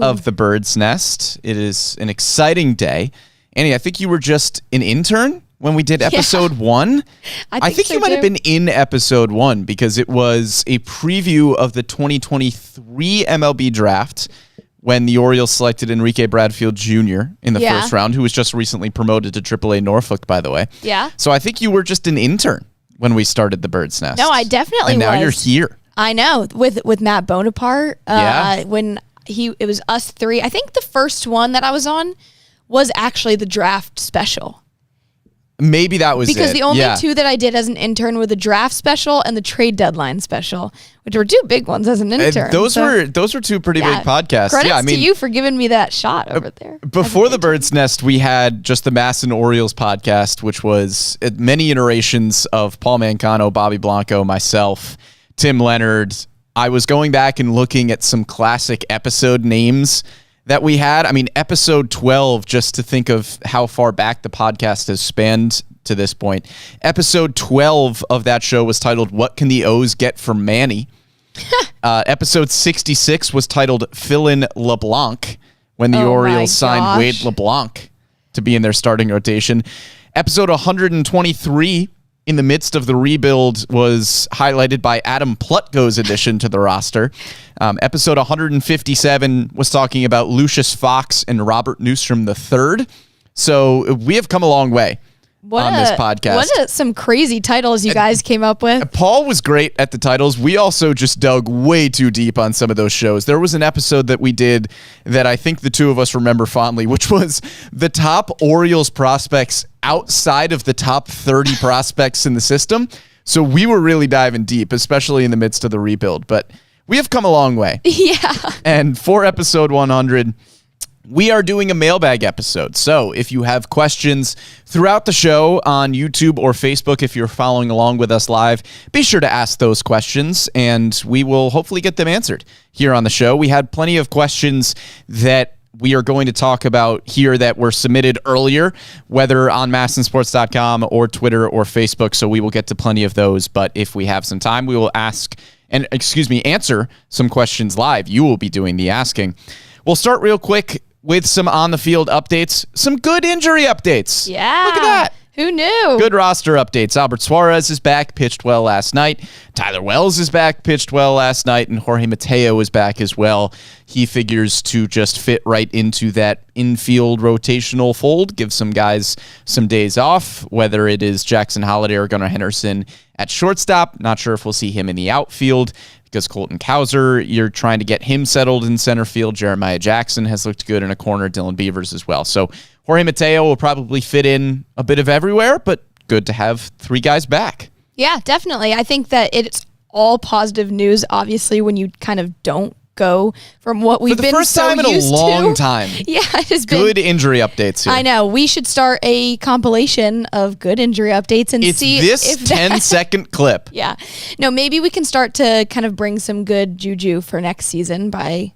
of the Bird's Nest. It is an exciting day. Annie, I think you were just an intern when we did episode 1. I think so you might have been in episode 1 because it was a preview of the 2023 MLB draft when the Orioles selected Enrique Bradfield Jr. in the first round, who was just recently promoted to AAA Norfolk, by the way. Yeah. So I think you were just an intern when we started the Bird's Nest. No, I definitely was. And now you're here. I know, with Matt Bonaparte. When it was us 3. I think the first one that I was on was actually the draft special. Maybe that was because the only 2 that I did as an intern were the draft special and the trade deadline special, which were 2 big ones as an intern. Those were 2 pretty big podcasts. Credits to you for giving me that shot over there. Before the Bird's Nest, we had just the MASN Orioles podcast, which was many iterations of Paul Mancano, Bobby Blanco, myself, Tim Leonard. I was going back and looking at some classic episode names that we had. I mean, episode 12, just to think of how far back the podcast has spanned to this point. Episode 12 of that show was titled, What Can the O's Get from Manny? Episode 66 was titled, Fill in LeBlanc, when the Orioles signed Wade LeBlanc to be in their starting rotation. Episode 123, in the midst of the rebuild, was highlighted by Adam Plutko's addition to the roster. Episode 157 was talking about Lucius Fox and Robert Newstrom III. So we have come a long way on this podcast. What some crazy titles you guys came up with. Paul was great at the titles. We also just dug way too deep on some of those shows. There was an episode that we did that I think the 2 of us remember fondly, which was the top Orioles prospects outside of the top 30 prospects in the system. So we were really diving deep, especially in the midst of the rebuild. But we have come a long way. Yeah. And for episode 100, we are doing a mailbag episode. So if you have questions throughout the show on YouTube or Facebook, if you're following along with us live, be sure to ask those questions and we will hopefully get them answered here on the show. We had plenty of questions that we are going to talk about here that were submitted earlier, whether on MASNsports.com or Twitter or Facebook. So we will get to plenty of those. But if we have some time, we will answer some questions live. You will be doing the asking. We'll start real quick with some on-the-field updates, some good injury updates. Yeah. Look at that. Who knew? Good roster updates. Albert Suarez is back, pitched well last night. Tyler Wells is back, pitched well last night. And Jorge Mateo is back as well. He figures to just fit right into that infield rotational fold, give some guys some days off, whether it is Jackson Holliday or Gunnar Henderson at shortstop. Not sure if we'll see him in the outfield because Colton Cowser, you're trying to get him settled in center field. Jeremiah Jackson has looked good in a corner. Dylan Beavers as well. So Jorge Mateo will probably fit in a bit of everywhere, but good to have 3 guys back. Yeah, definitely. I think that it's all positive news, obviously, when you kind of don't go from what we've been so used to. For the first time in a long time. Yeah, it has been good injury updates here. I know. We should start a compilation of good injury updates and see if this 10-second clip. Yeah. No, maybe we can start to kind of bring some good juju for next season by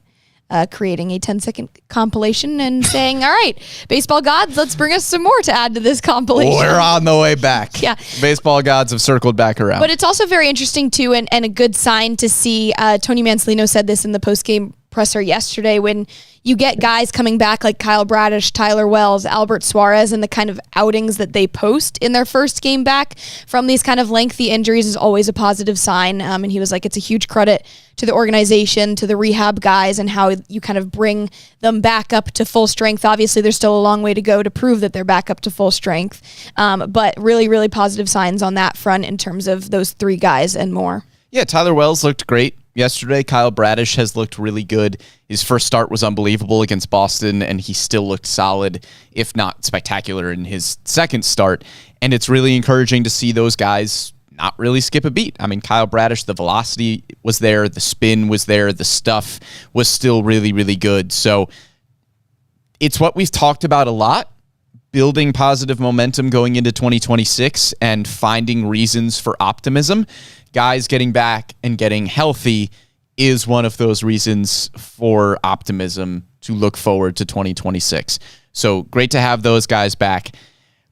creating a 10-second compilation and saying, all right, baseball gods, let's bring us some more to add to this compilation. We're on the way back. Yeah. Baseball gods have circled back around. But it's also very interesting, too, and a good sign to see. Tony Mansolino said this in the postgame presser yesterday, when you get guys coming back like Kyle Bradish, Tyler Wells, Albert Suarez, and the kind of outings that they post in their first game back from these kind of lengthy injuries is always a positive sign. And he was like, it's a huge credit to the organization, to the rehab guys, and how you kind of bring them back up to full strength. Obviously, there's still a long way to go to prove that they're back up to full strength. But really, really positive signs on that front in terms of those 3 guys and more. Yeah, Tyler Wells looked great yesterday. Kyle Bradish has looked really good. His first start was unbelievable against Boston, and he still looked solid, if not spectacular, in his second start. And it's really encouraging to see those guys not really skip a beat. I mean, Kyle Bradish, the velocity was there, the spin was there, the stuff was still really, really good. So it's what we've talked about a lot, building positive momentum going into 2026 and finding reasons for optimism. Guys getting back and getting healthy is one of those reasons for optimism to look forward to 2026. So great to have those guys back.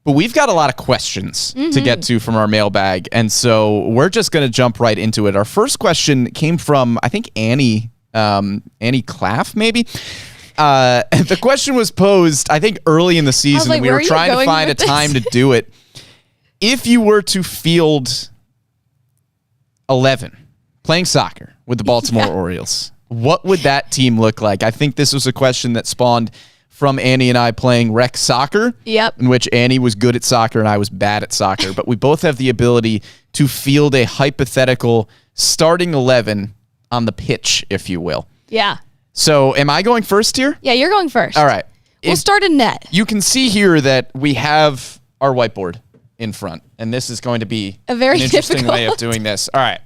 But we've got a lot of questions to get to from our mailbag, and so we're just going to jump right into it. Our first question came from, I think, Annie Claff, maybe. The question was posed, I think, early in the season, like, and we were trying to find a time to do it. If you were to field 11 playing soccer with the Baltimore Orioles, what would that team look like? I think this was a question that spawned from Annie and I playing rec soccer, in which Annie was good at soccer and I was bad at soccer. But we both have the ability to field a hypothetical starting 11 on the pitch, if you will. Yeah. So am I going first here? Yeah, you're going first. All right. We'll start in net. You can see here that we have our whiteboard in front, and this is going to be a very an interesting way of doing this. All right.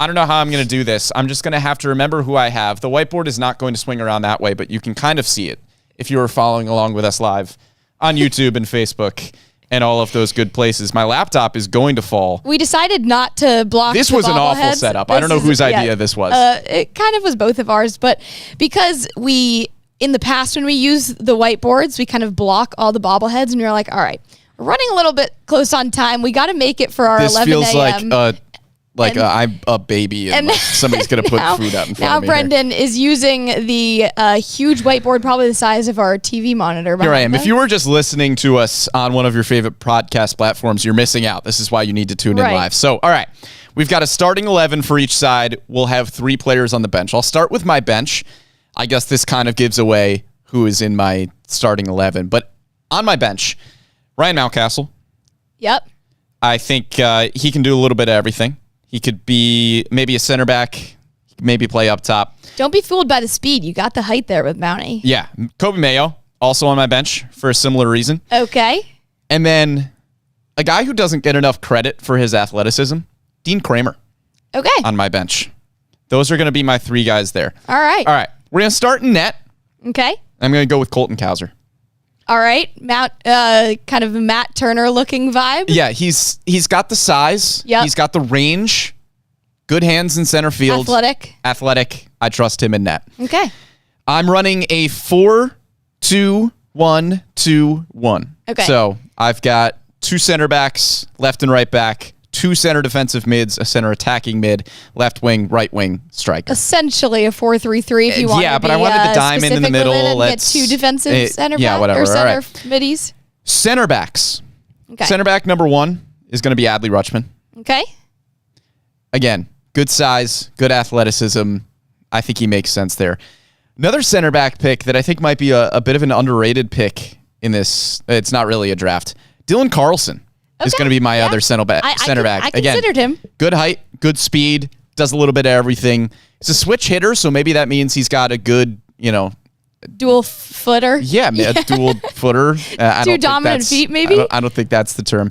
I don't know how I'm going to do this. I'm just going to have to remember who I have. The whiteboard is not going to swing around that way, but you can kind of see it if you were following along with us live on YouTube and Facebook and all of those good places. My laptop is going to fall. We decided not to block This the was an awful bobbleheads. setup. I don't know whose idea this was. It kind of was both of ours, but because in the past when we use the whiteboards, we kind of block all the bobbleheads, and we were like, all right, we're running a little bit close on time. We got to make it for our 11 a.m. This feels like I'm a baby and like somebody's going to put food out in front of me. Now Brendan is using the huge whiteboard, probably the size of our TV monitor. Here I am. If you were just listening to us on one of your favorite podcast platforms, you're missing out. This is why you need to tune in live. So, all right. We've got a starting 11 for each side. We'll have 3 players on the bench. I'll start with my bench. I guess this kind of gives away who is in my starting 11. But on my bench, Ryan Mountcastle. Yep. I think he can do a little bit of everything. He could be maybe a center back, maybe play up top. Don't be fooled by the speed. You got the height there with Mountie. Yeah. Kobe Mayo, also on my bench for a similar reason. Okay. And then a guy who doesn't get enough credit for his athleticism, Dean Kramer. Okay. On my bench. Those are going to be my 3 guys there. All right. All right. We're going to start in net. Okay. I'm going to go with Colton Cowser. All right. Kind of a Matt Turner looking vibe. Yeah, he's got the size. Yep. He's got the range. Good hands in center field. Athletic. I trust him in net. Okay. I'm running a 4-2-1-2-1. Okay. So I've got 2 center backs, left and right back, 2 center defensive mids, a center attacking mid, left wing, right wing striker. Essentially a 4-3-3 if you want. Yeah, but I wanted the diamond in the middle. Let's get 2 defensive center back whatever. or center right. middies. Center backs. Okay. Center back number 1 is going to be Adley Rutschman. Okay. Again, good size, good athleticism. I think he makes sense there. Another center back pick that I think might be a bit of an underrated pick in this. It's not really a draft. Dylan Carlson is going to be my other center back. I considered him. Good height, good speed, does a little bit of everything. He's a switch hitter, so maybe that means he's got a good, dual footer. Yeah, a dual footer. 2 dominant feet, maybe? I don't think that's the term.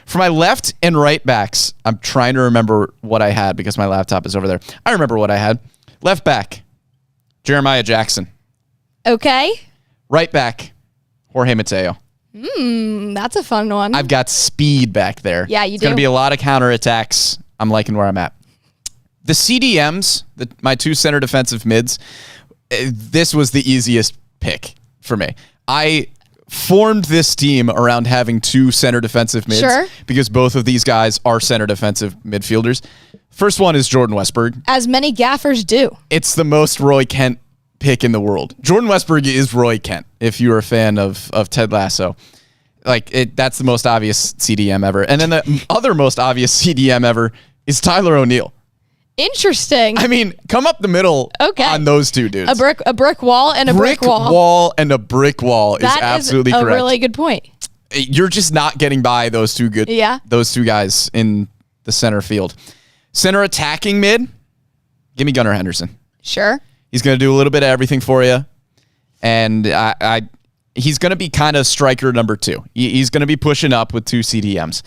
For my left and right backs, I'm trying to remember what I had because my laptop is over there. I remember what I had. Left back, Jeremiah Jackson. Okay. Right back, Jorge Mateo. That's a fun one. I've got speed back there. Yeah, you do. It's going to be a lot of counterattacks. I'm liking where I'm at. The CDMs, my 2 center defensive mids, this was the easiest pick for me. I formed this team around having 2 center defensive mids because both of these guys are center defensive midfielders. First one is Jordan Westberg. As many gaffers do. It's the most Roy Kent pick in the world. Jordan Westberg is Roy Kent, if you're a fan of Ted Lasso. That's the most obvious CDM ever. And then the other most obvious CDM ever is Tyler O'Neill. Interesting. I mean, come up the middle on those 2 dudes. A brick wall and a brick wall. Brick wall and a brick wall is absolutely correct. That's a really good point. You're just not getting by those 2 those 2 guys in the center field. Center attacking mid, give me Gunnar Henderson. Sure. He's going to do a little bit of everything for you. And he's going to be kind of striker number 2. He's going to be pushing up with 2 CDMs.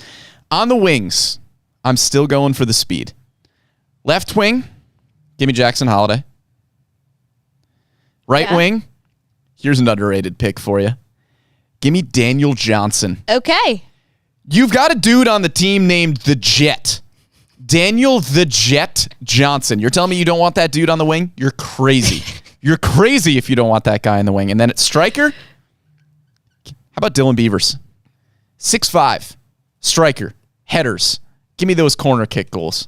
On the wings, I'm still going for the speed. Left wing, give me Jackson Holiday. Right wing, here's an underrated pick for you. Give me Daniel Johnson. Okay. You've got a dude on the team named The Jet. Daniel The Jet Johnson. You're telling me you don't want that dude on the wing? You're crazy. You're crazy if you don't want that guy in the wing. And then at striker, how about Dylan Beavers? 6'5", striker, headers. Give me those corner kick goals.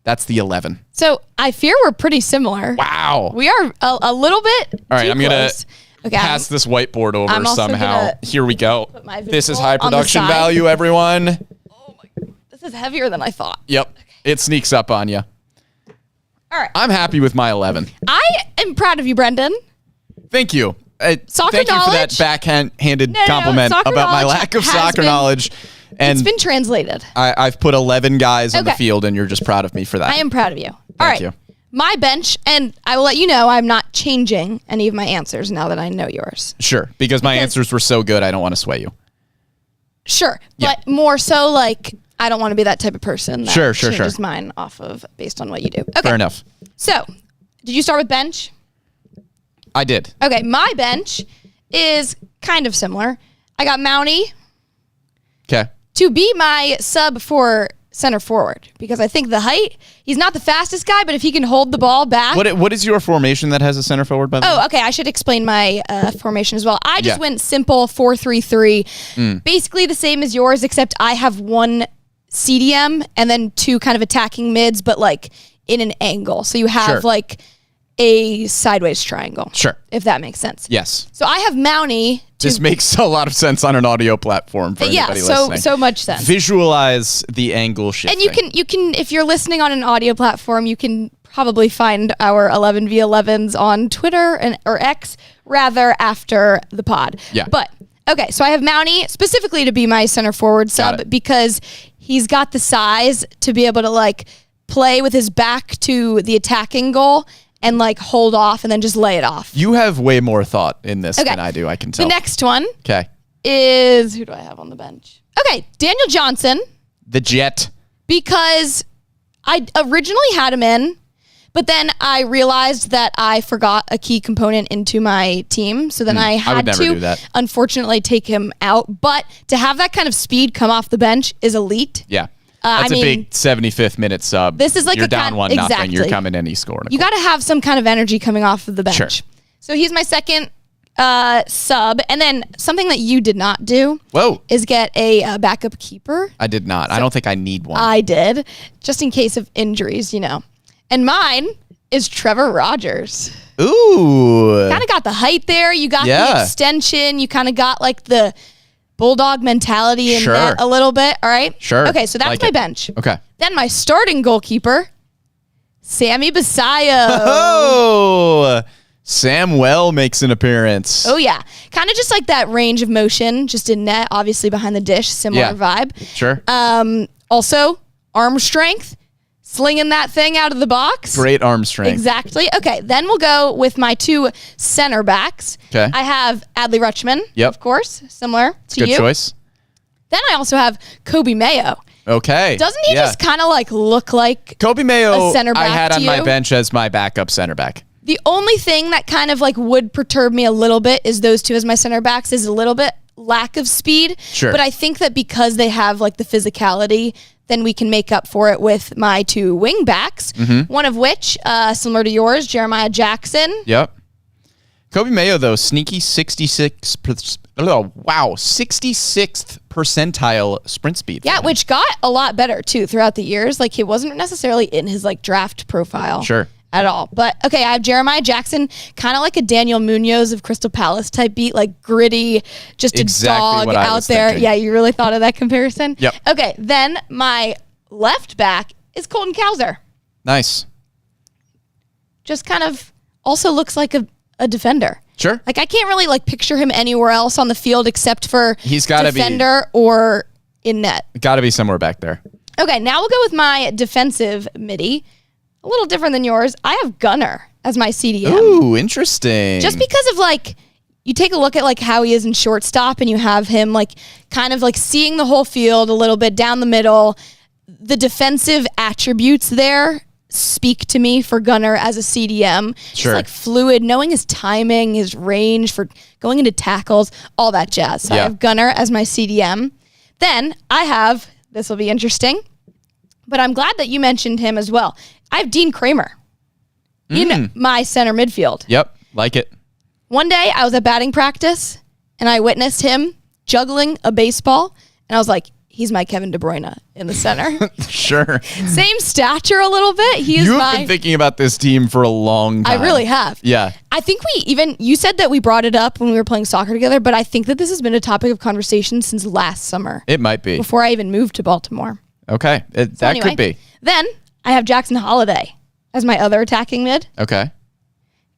That's the 11. So I fear we're pretty similar. Wow. We are a little bit. All right, I'm Okay, pass this whiteboard over I'm also somehow. gonna Here we go. put my This is visual high on the production side. value, everyone. Oh my God. This is heavier than I thought. Yep. It sneaks up on you. All right. I'm happy with my 11. I am proud of you, Brendan. Thank you. Soccer thank you for that knowledge? backhanded No, compliment soccer about my knowledge lack of has soccer been- knowledge. And It's been translated. I've put 11 guys on the Okay. field, and you're just proud of me for that. I am proud of you. All Thank right. you. My bench, and I will let you know I'm not changing any of my answers now that I know yours. Sure, because my answers were so good, I don't want to sway you. Sure. Yeah. But more so like I don't want to be that type of person that Sure. changes mine off of based on what you do. Okay. Fair enough. So, did you start with bench? I did. Okay, my bench is kind of similar. I got Mountie Okay. to be my sub for center forward because I think the height, he's not the fastest guy, but if he can hold the ball back. What is your formation that has a center forward, by the way? Oh, okay. I should explain my formation as well. I just Yeah. went simple 4-3-3, basically the same as yours, except I have one CDM and then two kind of attacking mids, but like in an angle. So you have Sure. like a sideways triangle. Sure. If that makes sense. Yes. So I have Mountie. This makes a lot of sense on an audio platform for anybody listening. so much sense. Visualize the angle shifting. And you can if you're listening on an audio platform, you can probably find our 11v11s on Twitter or X rather after the pod. Yeah. But okay, so I have Mountie specifically to be my center forward Got sub it. because he's got the size to be able to like play with his back to the attacking goal and like hold off and then just lay it off. You have way more thought in this Okay. than I do, I can tell. The next one Okay. is who do I have on the bench? Okay, Daniel Johnson. The Jet. Because I originally had him in, but then I realized that I forgot a key component into my team. So then I had would never to, do that. unfortunately, take him out. But to have that kind of speed come off the bench is elite. Yeah. That's I a mean, big 75th minute sub. this is like You're a down kind- 1-0. You're exactly. coming in, he's scoring. You got to have some kind of energy coming off of the bench. Sure. So he's my second sub. And then something that you did not do Whoa. is get a backup keeper. I did not. I don't think I need one. I did, just in case of injuries, you know. And mine is Trevor Rogers. Ooh. Kind of got the height there. You got the Yeah. extension. You kind of got like the bulldog mentality in Sure. that a little bit. All right. Sure. Okay, so that's Like my it. bench. Okay. Then my starting goalkeeper, Sammy Basayo. Oh, Samwell makes an appearance. Oh yeah, kind of just like that range of motion, just in net, obviously behind the dish, similar Yeah. vibe. Sure. Also arm strength, slinging that thing out of the box. Great arm strength. Exactly. Okay, then we'll go with my two center backs. Okay. I have Adley Rutschman, Yep. of course, similar to Good you. choice. Then I also have Kobe Mayo. Okay. Doesn't he Yeah. just kind of like look like Kobe Mayo, a center I back had to on my you? bench as my backup center back. the only thing that kind of like would perturb me a little bit is those two as my center backs is a little bit lack of speed. Sure. But I think that because they have like the physicality, then we can make up for it with my two wing backs, Mm-hmm. one of which, similar to yours, Jeremiah Jackson. Yep. Kobe Mayo, though, sneaky 66th percentile sprint speed. Yeah, which got a lot better too throughout the years. Like he wasn't necessarily in his like draft profile. Sure. At all. But okay, I have Jeremiah Jackson, kind of like a Daniel Munoz of Crystal Palace type beat, like gritty, just Exactly a dog what I out was there. thinking. Yeah, you really thought of that comparison? Yep. Okay, then my left back is Colton Cowser. Nice. Just kind of also looks like a defender. Sure. Like I can't really like picture him anywhere else on the field except for He's gotta be- defender or in net. Got to be somewhere back there. Okay, now we'll go with my defensive midi. A little different than yours. I have Gunner as my CDM. Ooh, interesting. Just because of like, you take a look at like how he is in shortstop and you have him like kind of like seeing the whole field a little bit down the middle. The defensive attributes there speak to me for Gunner as a CDM. Sure. Just like fluid, knowing his timing, his range for going into tackles, all that jazz. So I Yeah. have Gunner as my CDM. Then I have, this will be interesting, but I'm glad that you mentioned him as well. I have Dean Kramer in my center midfield. Yep. Like it. One day I was at batting practice and I witnessed him juggling a baseball and I was like, he's my Kevin De Bruyne in the center. Sure. Same stature a little bit. You've been thinking about this team for a long time. I really have. Yeah. I think you said that we brought it up when we were playing soccer together, but I think that this has been a topic of conversation since last summer. It might be. Before I even moved to Baltimore. Okay. That could be. Then I have Jackson Holiday as my other attacking mid. Okay.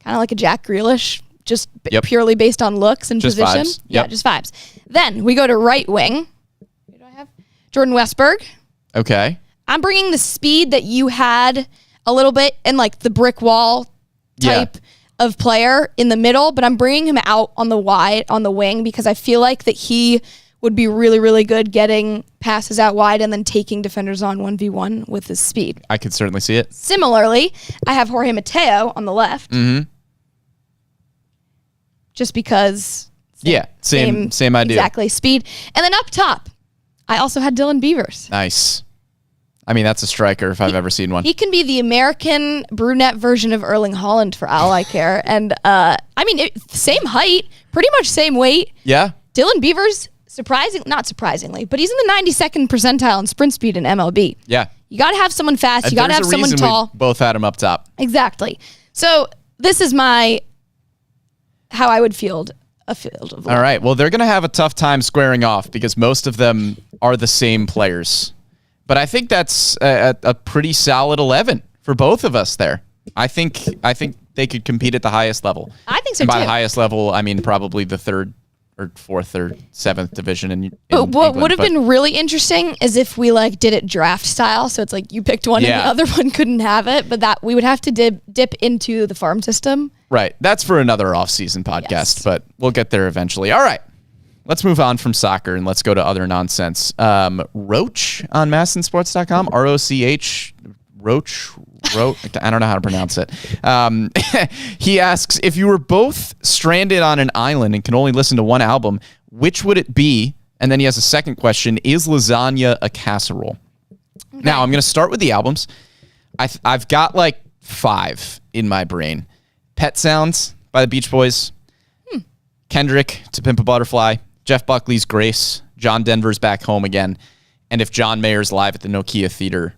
Kind of like a Jack Grealish, just purely based on looks and just position. Vibes. Yeah, just vibes. Then we go to right wing. Who do I have? Jordan Westberg. Okay. I'm bringing the speed that you had a little bit and like the brick wall type of player in the middle, but I'm bringing him out on the wing because I feel like that he would be really, really good getting passes out wide and then taking defenders on 1v1 with his speed. I could certainly see it. Similarly, I have Jorge Mateo on the left. Mm-hmm. Just because. Same idea. Exactly. Speed. And then up top, I also had Dylan Beavers. Nice. I mean, that's a striker if I've ever seen one. He can be the American brunette version of Erling Haaland for all I care. And same height, pretty much same weight. Yeah. Dylan Beavers, not surprisingly, but he's in the 92nd percentile in sprint speed in MLB. Yeah. You got to have someone fast. You got to have someone tall. We both had him up top. Exactly. So this is how I would field a field of. All right. Well, they're going to have a tough time squaring off because most of them are the same players. But I think that's a pretty solid 11 for both of us there. I think they could compete at the highest level. I think so and by too. the highest level, I mean probably the third or fourth or seventh division in But what England, would have been really interesting is if we did it draft style. So it's like you picked one and the other one couldn't have it. But that we would have to dip into the farm system. Right. That's for another off-season podcast, but we'll get there eventually. All right. Let's move on from soccer and let's go to other nonsense. Roach on MASNsports.com, R-O-C-H, Roach, I don't know how to pronounce it. He asks, if you were both stranded on an island and can only listen to one album, which would it be? And then he has a second question, is lasagna a casserole? Okay. Now, I'm going to start with the albums. I've got 5 in my brain. Pet Sounds by the Beach Boys, Kendrick, To Pimp a Butterfly, Jeff Buckley's Grace, John Denver's Back Home Again, and if John Mayer's Live at the Nokia Theater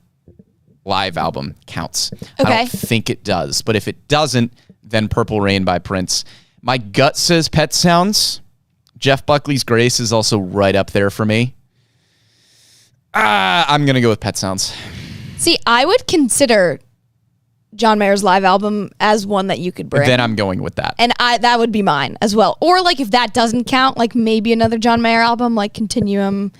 live album counts. Okay. I don't think it does, but if it doesn't, then Purple Rain by Prince. My gut says Pet Sounds. Jeff Buckley's Grace is also right up there for me. I'm going to go with Pet Sounds. See, I would consider John Mayer's live album as one that you could bring. Then I'm going with that. And that would be mine as well. Or if that doesn't count, maybe another John Mayer album, Continuum,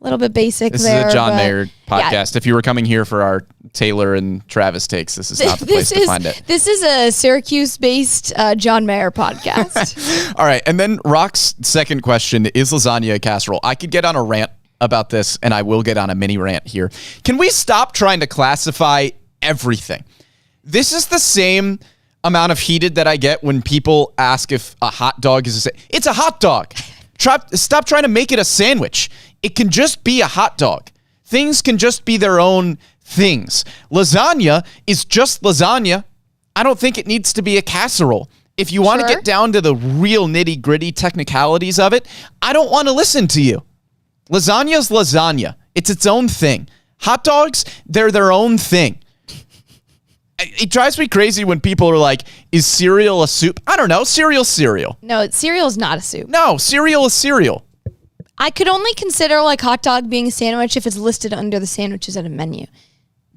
a little bit basic this there. This is a John Mayer podcast. Yeah. If you were coming here for our Taylor and Travis takes, this is not the place to find it. This is a Syracuse-based John Mayer podcast. All right. And then Rock's second question, is lasagna a casserole? I could get on a rant about this, and I will get on a mini rant here. Can we stop trying to classify everything? This is the same amount of heated that I get when people ask if a hot dog is it's a hot dog. Stop trying to make it a sandwich. It can just be a hot dog. Things can just be their own things. Lasagna is just lasagna. I don't think it needs to be a casserole. If you want to get down to the real nitty-gritty technicalities of it, I don't want to listen to you. Lasagna's lasagna. It's its own thing. Hot dogs, they're their own thing. It drives me crazy when people are like, is cereal a soup? I don't know. Cereal's cereal. No, cereal is not a soup. No, cereal is cereal. I could only consider hot dog being a sandwich if it's listed under the sandwiches at a menu.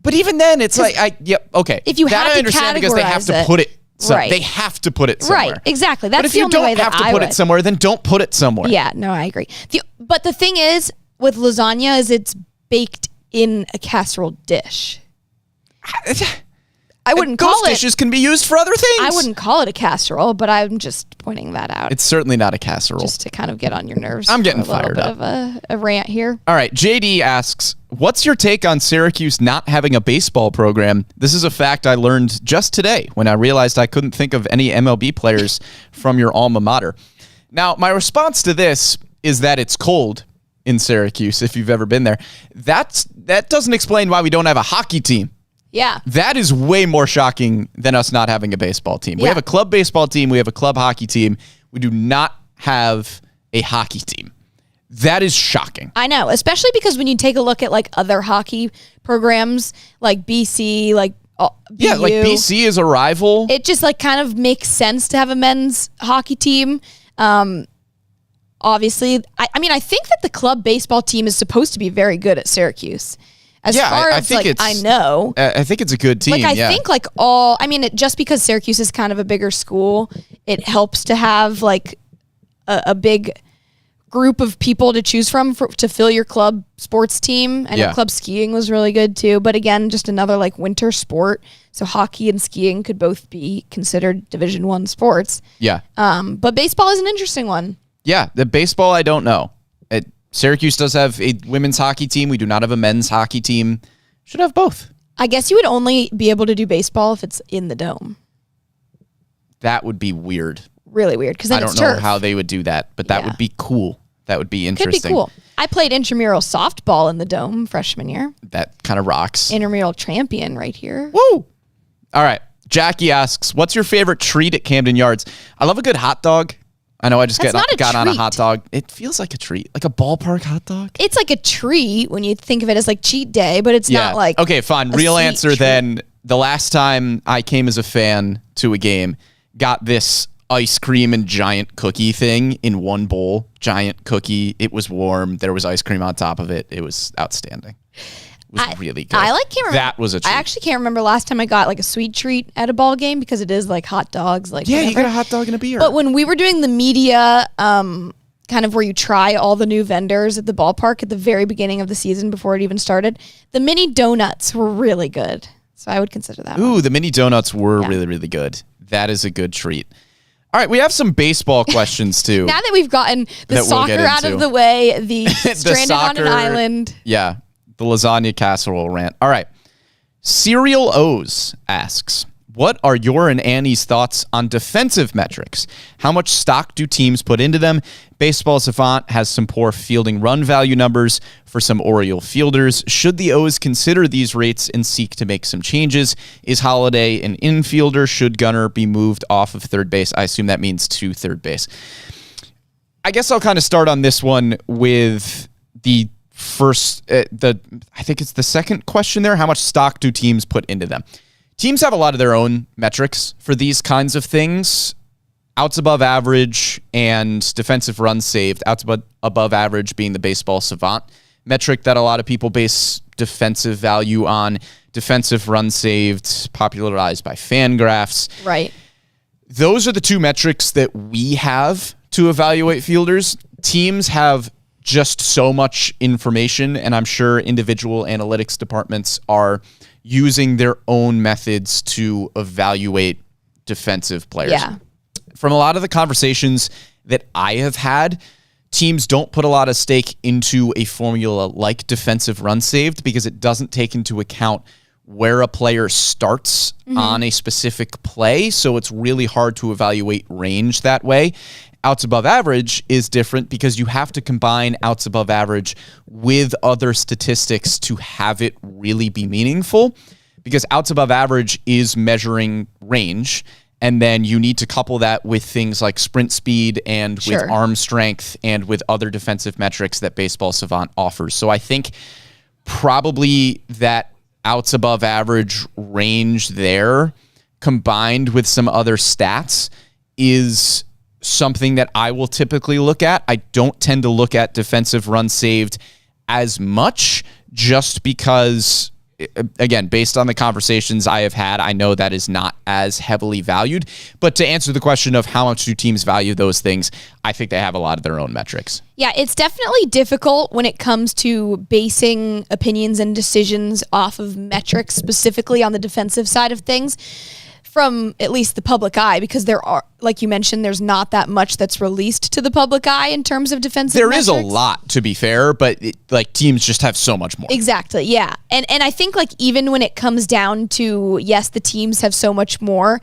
But even then, it's okay. If you that have I to understand because they have to put it. Right. They have to put it somewhere. Right, exactly. That's but if the you only way don't have to put it somewhere, then don't put it somewhere. Yeah, no, I agree. But the thing is, with lasagna, is it's baked in a casserole dish. I wouldn't call it. Dishes can be used for other things. I wouldn't call it a casserole, but I'm just pointing that out. It's certainly not a casserole. Just to kind of get on your nerves. I'm getting fired up. A little bit of a rant here. All right. JD asks, what's your take on Syracuse not having a baseball program? This is a fact I learned just today when I realized I couldn't think of any MLB players from your alma mater. Now, my response to this is that it's cold in Syracuse, if you've ever been there. That doesn't explain why we don't have a hockey team. Yeah. That is way more shocking than us not having a baseball team. Yeah. We have a club baseball team. We have a club hockey team. We do not have a hockey team. That is shocking. I know, especially because when you take a look at like other hockey programs like BC, like BU, like BC is a rival. It just like kind of makes sense to have a men's hockey team. Obviously, I think that the club baseball team is supposed to be very good at Syracuse. As far as I know, I think it's a good team. Like think like just because Syracuse is kind of a bigger school, it helps to have like a big group of people to choose from to fill your club sports team. I know club skiing was really good too, but again, just another like winter sport. So hockey and skiing could both be considered Division I sports. Yeah. But baseball is an interesting one. Yeah, the baseball I don't know. Syracuse does have a women's hockey team. We do not have a men's hockey team. Should have both. I guess you would only be able to do baseball if it's in the dome. That would be weird. Really weird, because then I don't know how they would do that, but that would be cool. That would be interesting. Could be cool. I played intramural softball in the dome freshman year. That kind of rocks. Intramural champion right here. Woo! All right. Jackie asks, what's your favorite treat at Camden Yards? I love a good hot dog. I know I just got on a hot dog. It feels like a treat, like a ballpark hot dog. It's like a treat when you think of it as like cheat day, but it's not like okay, fine. Real answer treat. Then. The last time I came as a fan to a game, got this ice cream and giant cookie thing in one bowl. Giant cookie. It was warm. There was ice cream on top of it. It was outstanding. It was really good. Can't remember. That was a treat. I actually can't remember last time I got like a sweet treat at a ball game because it is like hot dogs. Like you got a hot dog and a beer. But when we were doing the media, kind of where you try all the new vendors at the ballpark at the very beginning of the season before it even started, the mini donuts were really good. So I would consider that. Ooh, the mini donuts were really, really good. That is a good treat. All right, we have some baseball questions too. Now that we've gotten the soccer out of the way, the stranded on an island. Yeah. The lasagna casserole rant. All right. Serial O's asks, what are your and Annie's thoughts on defensive metrics? How much stock do teams put into them? Baseball Savant has some poor fielding run value numbers for some Oriole fielders. Should the O's consider these rates and seek to make some changes? Is Holiday an infielder? Should Gunnar be moved off of third base? I assume that means to third base. I guess I'll kind of start on this one with the first, I think it's the second question there. How much stock do teams put into them? Teams have a lot of their own metrics for these kinds of things. Outs above average and defensive runs saved. Outs above average being the Baseball Savant metric that a lot of people base defensive value on. Defensive runs saved, popularized by Fangraphs. Right. Those are the two metrics that we have to evaluate fielders. Teams have just so much information, and I'm sure individual analytics departments are using their own methods to evaluate defensive players. Yeah. From a lot of the conversations that I have had, teams don't put a lot of stake into a formula like defensive run saved because it doesn't take into account where a player starts on a specific play, so it's really hard to evaluate range that way. Outs above average is different because you have to combine outs above average with other statistics to have it really be meaningful, because outs above average is measuring range, and then you need to couple that with things like sprint speed and with arm strength and with other defensive metrics that Baseball Savant offers. So I think probably that outs above average range there combined with some other stats is something that I will typically look at. I don't tend to look at defensive runs saved as much just because, again, based on the conversations I have had, I know that is not as heavily valued. But to answer the question of how much do teams value those things, I think they have a lot of their own metrics. Yeah, it's definitely difficult when it comes to basing opinions and decisions off of metrics, specifically on the defensive side of things, from at least the public eye, because there are, like you mentioned, there's not that much that's released to the public eye in terms of defensive metrics. There is a lot, to be fair, but teams just have so much more. Exactly, yeah. And I think even when it comes down to, yes, the teams have so much more,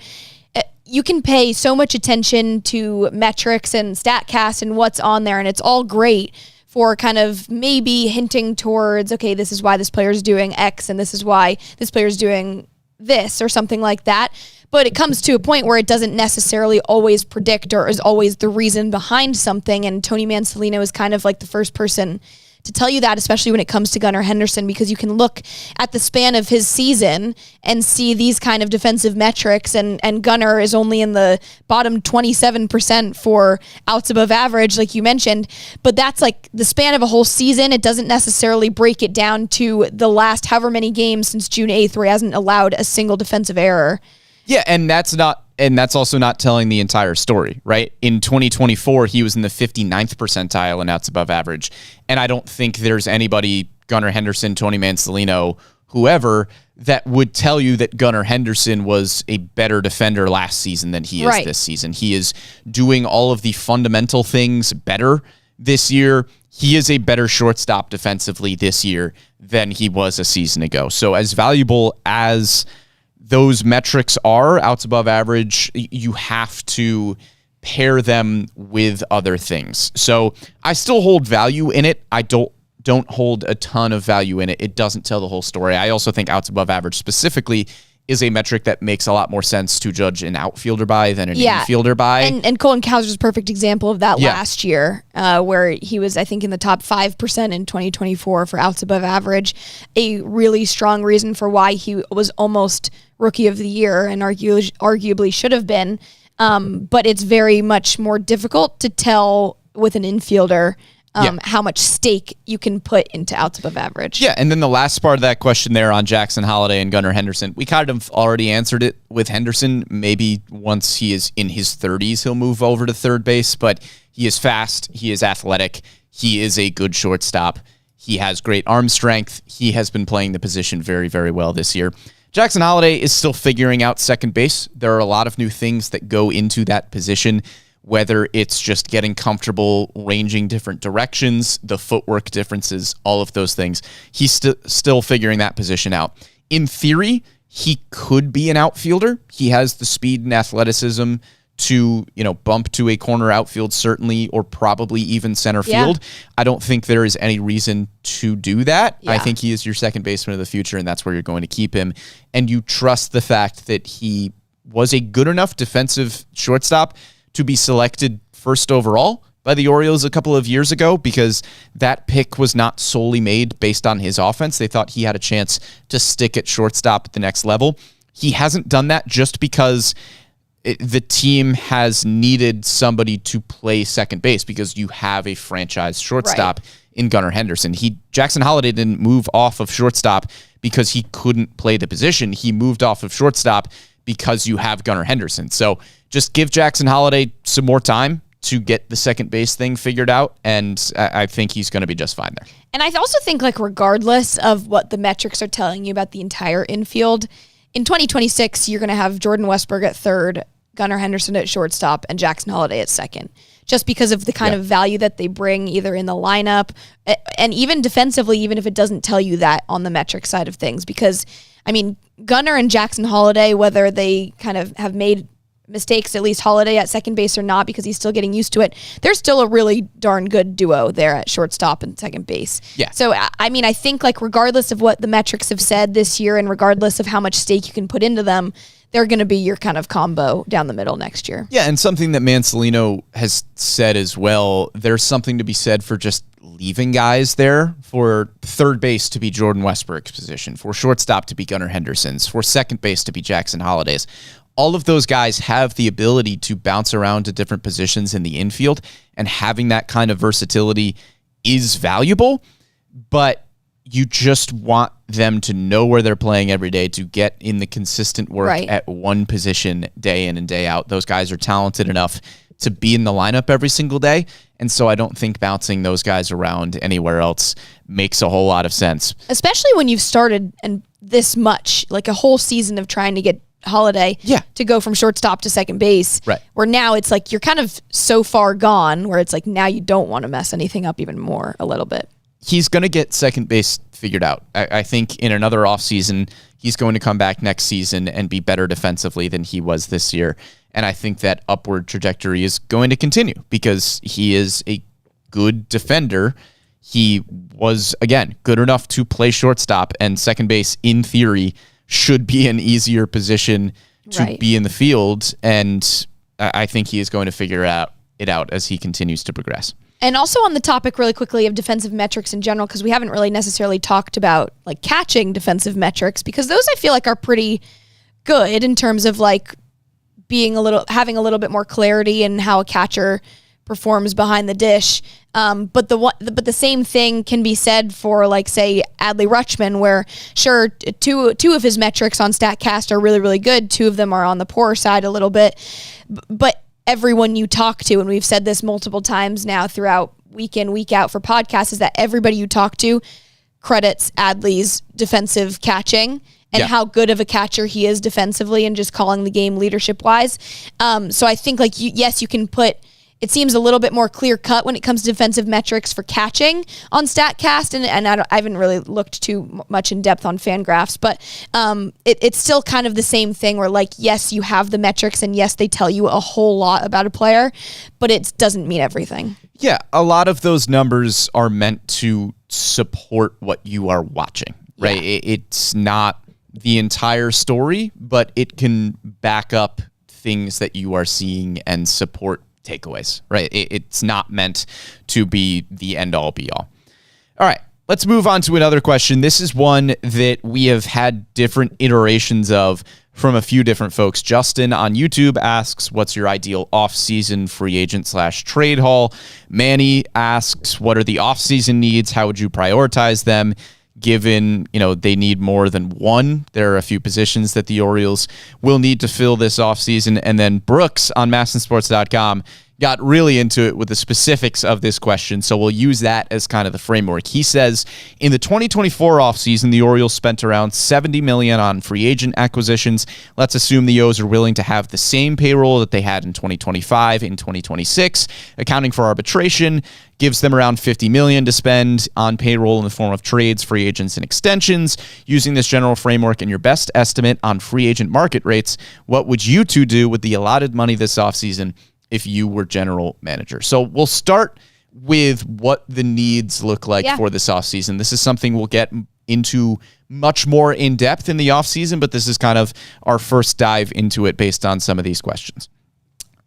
you can pay so much attention to metrics and StatCast and what's on there, and it's all great for kind of maybe hinting towards, okay, this is why this player is doing X and this is why this player is doing this or something like that. But it comes to a point where it doesn't necessarily always predict or is always the reason behind something. And Tony Mansolino is kind of like the first person to tell you that, especially when it comes to Gunnar Henderson, because you can look at the span of his season and see these kind of defensive metrics, and Gunnar is only in the bottom 27% for outs above average, like you mentioned, but that's like the span of a whole season. It doesn't necessarily break it down to the last however many games since June 8th where he hasn't allowed a single defensive error. Yeah, and that's also not telling the entire story, right? In 2024, he was in the 59th percentile in outs above average, and I don't think there's anybody, Gunnar Henderson, Tony Mansolino, whoever, that would tell you that Gunnar Henderson was a better defender last season than he is this season. He is doing all of the fundamental things better this year. He is a better shortstop defensively this year than he was a season ago. So as valuable as those metrics are, outs above average, you have to pair them with other things. So I still hold value in it. I don't hold a ton of value in it. It doesn't tell the whole story. I also think outs above average specifically is a metric that makes a lot more sense to judge an outfielder by than an infielder by. And Colin Cowser's a perfect example of that last year, where he was, I think, in the top 5% in 2024 for outs above average. A really strong reason for why he was almost Rookie of the Year and arguably should have been. But it's very much more difficult to tell with an infielder how much stake you can put into outs above average. Yeah, and then the last part of that question there on Jackson Holliday and Gunnar Henderson, we kind of already answered it with Henderson. Maybe once he is in his 30s, he'll move over to third base, but he is fast, he is athletic, he is a good shortstop, he has great arm strength, he has been playing the position very, very well this year. Jackson Holliday is still figuring out second base. There are a lot of new things that go into that position, whether it's just getting comfortable ranging different directions, the footwork differences, all of those things. He's still figuring that position out. In theory, he could be an outfielder. He has the speed and athleticism to, bump to a corner outfield, certainly, or probably even center field. I don't think there is any reason to do that. I think he is your second baseman of the future, and that's where you're going to keep him. And you trust the fact that he was a good enough defensive shortstop to be selected first overall by the Orioles a couple of years ago, because that pick was not solely made based on his offense. They thought he had a chance to stick at shortstop at the next level. He hasn't done that just because the team has needed somebody to play second base, because you have a franchise shortstop in Gunnar Henderson. Jackson Holliday didn't move off of shortstop because he couldn't play the position. He moved off of shortstop because you have Gunnar Henderson. So just give Jackson Holliday some more time to get the second base thing figured out, and I think he's going to be just fine there. And I also think, regardless of what the metrics are telling you about the entire infield, in 2026, you're going to have Jordan Westburg at third, Gunnar Henderson at shortstop, and Jackson Holliday at second, just because of the kind of value that they bring either in the lineup and even defensively, even if it doesn't tell you that on the metric side of things. Because, Gunnar and Jackson Holliday, whether they kind of have made mistakes, at least Holliday at second base or not, because he's still getting used to it, there's still a really darn good duo there at shortstop and second base. Yeah. So, I think regardless of what the metrics have said this year and regardless of how much stake you can put into them, they're going to be your kind of combo down the middle next year. Yeah, and something that Mansolino has said as well, there's something to be said for just leaving guys there, for third base to be Jordan Westbrook's position, for shortstop to be Gunnar Henderson's, for second base to be Jackson Holliday's. All of those guys have the ability to bounce around to different positions in the infield, and having that kind of versatility is valuable, but you just want them to know where they're playing every day, to get in the consistent work at one position day in and day out. Those guys are talented enough to be in the lineup every single day, and so I don't think bouncing those guys around anywhere else makes a whole lot of sense. Especially when you've started and this much, a whole season of trying to get Holliday to go from shortstop to second base, where now it's you're kind of so far gone where it's now you don't want to mess anything up even more a little bit. He's going to get second base figured out. I think in another offseason, he's going to come back next season and be better defensively than he was this year. And I think that upward trajectory is going to continue because he is a good defender. He was, again, good enough to play shortstop, and second base, in theory, should be an easier position to be in the field, and I think he is going to figure it out as he continues to progress. And also on the topic really quickly of defensive metrics in general, because we haven't really necessarily talked about like catching defensive metrics, because those I feel like are pretty good in terms of like having a little bit more clarity in how a catcher performs behind the dish. But the same thing can be said for like say Adley Rutschman, where sure two of his metrics on StatCast are really, really good. Two of them are on the poorer side a little bit, but everyone you talk to, and we've said this multiple times now throughout week in, week out for podcasts, is that everybody you talk to credits Adley's defensive catching and how good of a catcher he is defensively and just calling the game leadership wise. So I think like you can put, it seems a little bit more clear cut when it comes to defensive metrics for catching on StatCast, and I haven't really looked too much in depth on FanGraphs, but it's still kind of the same thing where like, yes, you have the metrics and yes, they tell you a whole lot about a player, but it doesn't mean everything. Yeah, a lot of those numbers are meant to support what you are watching, right? Yeah. It's not the entire story, but it can back up things that you are seeing and support takeaways, right? It's not meant to be the end all be all. All right, let's move on to another question. This is one that we have had different iterations of from a few different folks. Justin on YouTube asks, what's your ideal off-season free agent / trade haul? Manny asks, what are the off-season needs? How would you prioritize them? Given, they need more than one. There are a few positions that the Orioles will need to fill this offseason. And then Brooks on MASNsports.com got really into it with the specifics of this question, so we'll use that as kind of the framework. He says, in the 2024 offseason, the Orioles spent around $70 million on free agent acquisitions. Let's assume the O's are willing to have the same payroll that they had in 2025 in 2026. Accounting for arbitration gives them around $50 million to spend on payroll in the form of trades, free agents, and extensions. Using this general framework and your best estimate on free agent market rates, what would you two do with the allotted money this offseason if you were general manager? So we'll start with what the needs look like for this offseason. This is something we'll get into much more in depth in the offseason, but this is kind of our first dive into it based on some of these questions.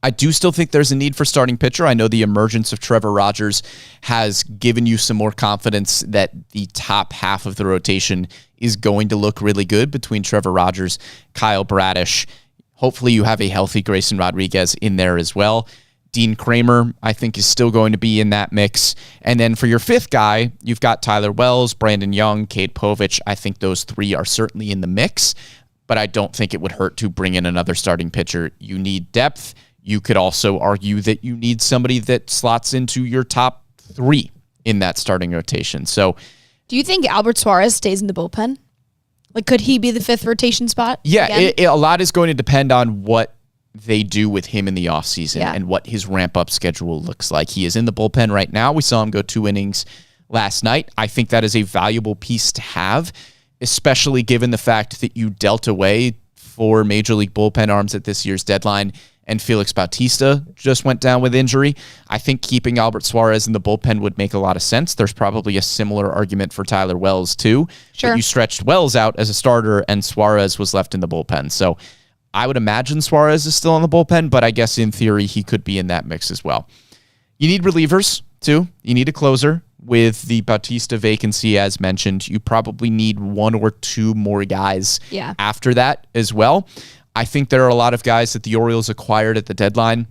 I do still think there's a need for starting pitcher. I know the emergence of Trevor Rogers has given you some more confidence that the top half of the rotation is going to look really good between Trevor Rogers, Kyle Bradish. Hopefully you have a healthy Grayson Rodriguez in there as well. Dean Kramer, I think, is still going to be in that mix. And then for your fifth guy, you've got Tyler Wells, Brandon Young, Cade Povich. I think those three are certainly in the mix, but I don't think it would hurt to bring in another starting pitcher. You need depth. You could also argue that you need somebody that slots into your top three in that starting rotation. So, do you think Albert Suarez stays in the bullpen? Like, could he be the fifth rotation spot? Yeah, a lot is going to depend on what they do with him in the offseason and what his ramp-up schedule looks like. He is in the bullpen right now. We saw him go 2 innings last night. I think that is a valuable piece to have, especially given the fact that you dealt away 4 Major League bullpen arms at this year's deadline, and Felix Bautista just went down with injury. I think keeping Albert Suarez in the bullpen would make a lot of sense. There's probably a similar argument for Tyler Wells, too. Sure. But you stretched Wells out as a starter, and Suarez was left in the bullpen. So I would imagine Suarez is still in the bullpen, but I guess in theory he could be in that mix as well. You need relievers, too. You need a closer. With the Bautista vacancy, as mentioned, you probably need 1 or 2 more guys after that as well. I think there are a lot of guys that the Orioles acquired at the deadline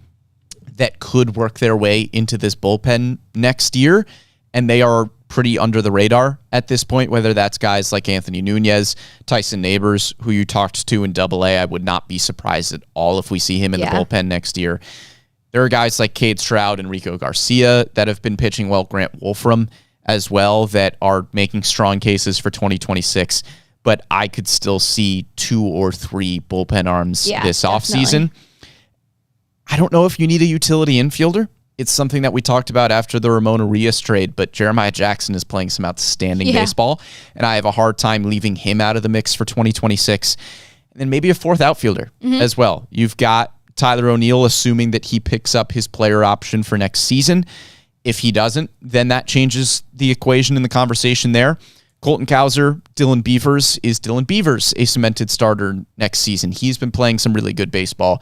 that could work their way into this bullpen next year, and they are pretty under the radar at this point, whether that's guys like Anthony Nunez, Tyson Neighbors, who you talked to in AA. I would not be surprised at all if we see him in the bullpen next year. There are guys like Cade Stroud and Rico Garcia that have been pitching well, Grant Wolfram as well, that are making strong cases for 2026. But I could still see 2 or 3 bullpen arms this offseason. I don't know if you need a utility infielder. It's something that we talked about after the Ramon Urias trade, but Jeremiah Jackson is playing some outstanding baseball, and I have a hard time leaving him out of the mix for 2026. And then maybe a 4th outfielder as well. You've got Tyler O'Neill, assuming that he picks up his player option for next season. If he doesn't, then that changes the equation in the conversation there. Colton Cowser, Dylan Beavers. Is Dylan Beavers a cemented starter next season? He's been playing some really good baseball.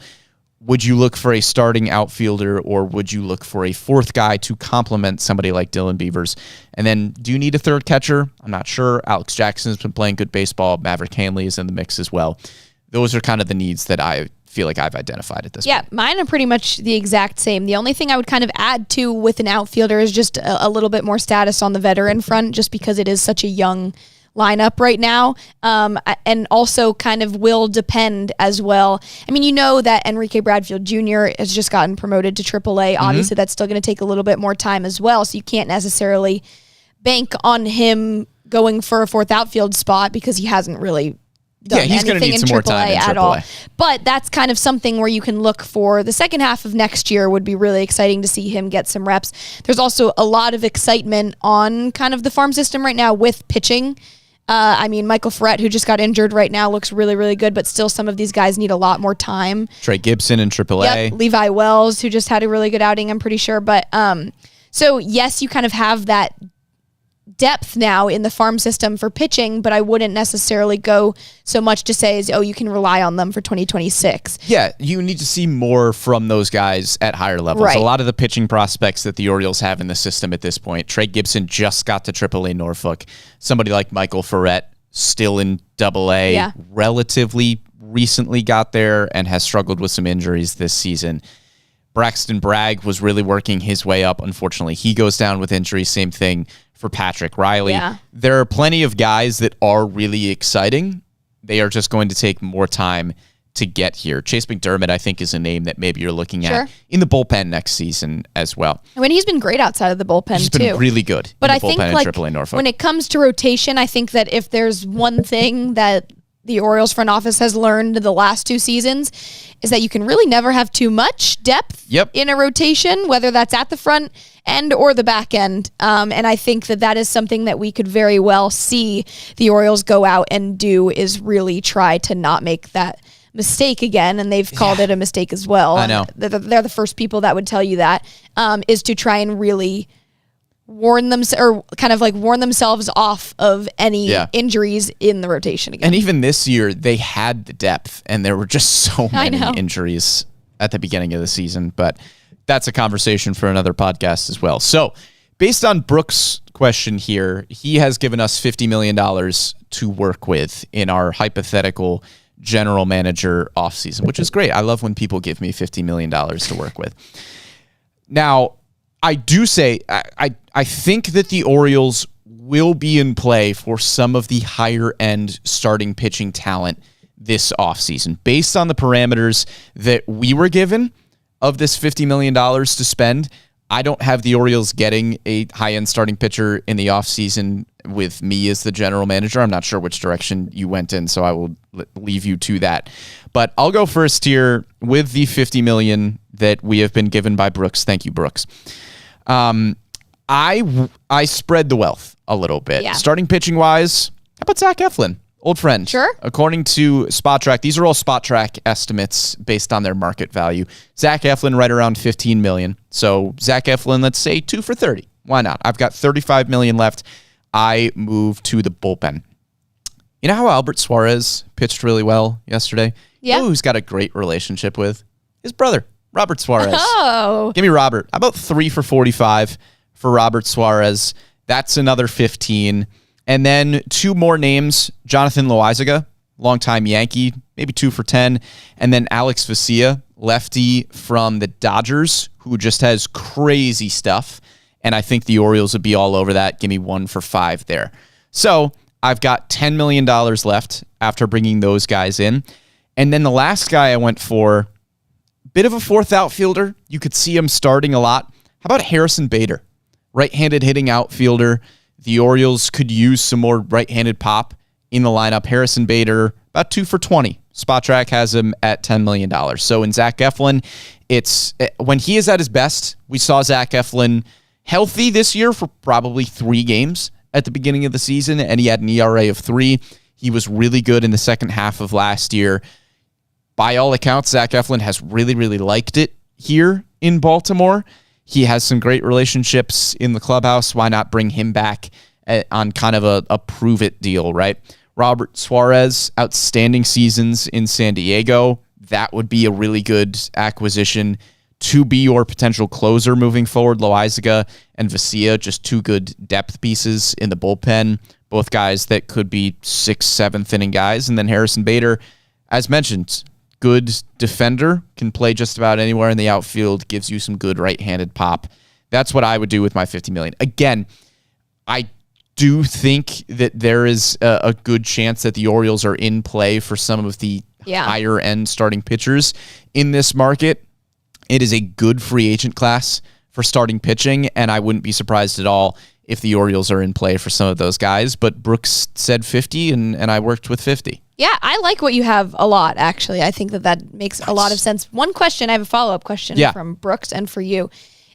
Would you look for a starting outfielder, or would you look for a fourth guy to complement somebody like Dylan Beavers? And then, do you need a third catcher? I'm not sure. Alex Jackson's been playing good baseball. Maverick Hanley is in the mix as well. Those are kind of the needs that I feel like I've identified at this point. Yeah, mine are pretty much the exact same. The only thing I would kind of add to with an outfielder is just a little bit more status on the veteran front, just because it is such a young lineup right now, and also kind of will depend as well. I mean, you know that Enrique Bradfield Jr. has just gotten promoted to AAA. Obviously, that's still going to take a little bit more time as well, so you can't necessarily bank on him going for a fourth outfield spot because he hasn't really done he's going to need in some more time in at AAA. all. But that's kind of something where you can look for the second half of next year. Would be really exciting to see him get some reps. There's also a lot of excitement on kind of the farm system right now with pitching. I mean, Michael Ferret, who just got injured right now, looks really, really good, but still some of these guys need a lot more time. Trey Gibson in AAA. Yep, Levi Wells, who just had a really good outing, I'm pretty sure. But so, yes, you kind of have that depth now in the farm system for pitching, but I wouldn't necessarily go so much to say is, you can rely on them for 2026. Yeah, you need to see more from those guys at higher levels. Right. A lot of the pitching prospects that the Orioles have in the system at this point, Trey Gibson just got to AAA Norfolk. Somebody like Michael Ferret, still in AA, relatively recently got there and has struggled with some injuries this season. Braxton Bragg was really working his way up. Unfortunately, he goes down with injury. Same thing for Patrick Riley. Yeah. There are plenty of guys that are really exciting. They are just going to take more time to get here. Chase McDermott, I think, is a name that maybe you're looking at in the bullpen next season as well. I mean, he's been great outside of the bullpen, He's been really good But in the I think, bullpen like, in AAA Norfolk. when it comes to rotation, I think that if there's one thing that the Orioles front office has learned the last two seasons is that you can really never have too much depth in a rotation, whether that's at the front end or the back end. And I think that is something that we could very well see the Orioles go out and do, is really try to not make that mistake again. And they've called it a mistake as well. I know. They're the first people that would tell you that, is to try and really warn themselves off of any injuries in the rotation again. And even this year, they had the depth, and there were just so many injuries at the beginning of the season. But that's a conversation for another podcast as well. So, based on Brooks' question here, he has given us $50 million to work with in our hypothetical general manager offseason, which is great. I love when people give me $50 million to work with. Now, I do say, I think that the Orioles will be in play for some of the higher end starting pitching talent this offseason. Based on the parameters that we were given of this $50 million to spend, I don't have the Orioles getting a high-end starting pitcher in the offseason with me as the general manager. I'm not sure which direction you went in, so I will leave you to that. But I'll go first here with the $50 million that we have been given by Brooks. Thank you, Brooks. I spread the wealth a little bit. Yeah. Starting pitching wise, how about Zach Eflin? Old friend. Sure. According to Spot Track, these are all Spot Track estimates based on their market value. Zach Eflin right around $15 million. So Zach Eflin, let's say 2 for $30. Why not? I've got $35 million left. I move to the bullpen. You know how Albert Suarez pitched really well yesterday? Yeah. You know who's got a great relationship with? His brother, Robert Suarez. Oh. Give me Robert. How about 3 for 45 for Robert Suarez? That's another 15. And then 2 more names, Jonathan Loaizaga, longtime Yankee, maybe 2 for 10. And then Alex Vesia, lefty from the Dodgers, who just has crazy stuff. And I think the Orioles would be all over that. Give me 1 for 5 there. So I've got $10 million left after bringing those guys in. And then the last guy I went for, bit of a fourth outfielder. You could see him starting a lot. How about Harrison Bader? Right-handed hitting outfielder. The Orioles could use some more right-handed pop in the lineup. Harrison Bader, about 2 for 20. Spot Track has him at $10 million. So in Zach Eflin, it's when he is at his best, we saw Zach Eflin healthy this year for probably 3 games at the beginning of the season, and he had an ERA of 3. He was really good in the second half of last year. By all accounts, Zach Eflin has really, really liked it here in Baltimore. He has some great relationships in the clubhouse. Why not bring him back on kind of a prove-it deal, right? Robert Suarez, outstanding seasons in San Diego. That would be a really good acquisition to be your potential closer moving forward. Loaizaga and Vesia, just two good depth pieces in the bullpen. Both guys that could be 6th, 7th inning guys. And then Harrison Bader, as mentioned, good defender, can play just about anywhere in the outfield, gives you some good right-handed pop. That's what I would do with my $50 million. Again, I do think that there is a good chance that the Orioles are in play for some of the higher end starting pitchers in this market. It is a good free agent class for starting pitching, and I wouldn't be surprised at all if the Orioles are in play for some of those guys. But Brooks said 50, and I worked with 50. Yeah, I like what you have a lot, actually. I think that makes a lot of sense. One question, I have a follow-up question from Brooks and for you,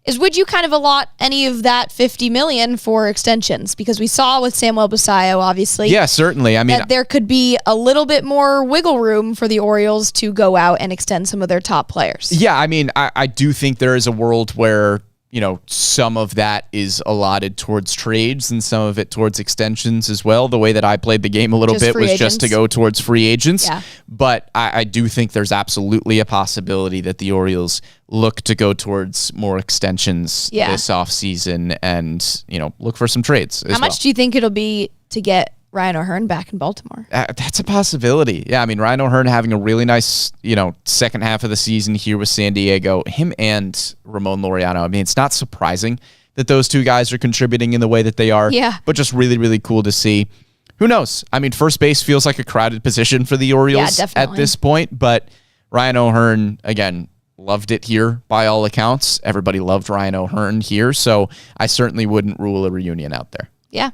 is would you kind of allot any of that $50 million for extensions? Because we saw with Samuel Basallo, obviously. Yeah, certainly. I mean, that there could be a little bit more wiggle room for the Orioles to go out and extend some of their top players. Yeah, I mean, I do think there is a world where, some of that is allotted towards trades and some of it towards extensions as well. The way that I played the game a little bit was just to go towards free agents. Yeah. But I do think there's absolutely a possibility that the Orioles look to go towards more extensions this offseason and, look for some trades as well. How much do you think it'll be to get Ryan O'Hearn back in Baltimore? That's a possibility. Yeah, I mean, Ryan O'Hearn having a really nice, second half of the season here with San Diego. Him and Ramon Laureano. I mean, it's not surprising that those two guys are contributing in the way that they are. Yeah. But just really, really cool to see. Who knows? I mean, first base feels like a crowded position for the Orioles at this point. But Ryan O'Hearn, again, loved it here by all accounts. Everybody loved Ryan O'Hearn here. So I certainly wouldn't rule a reunion out there. Yeah.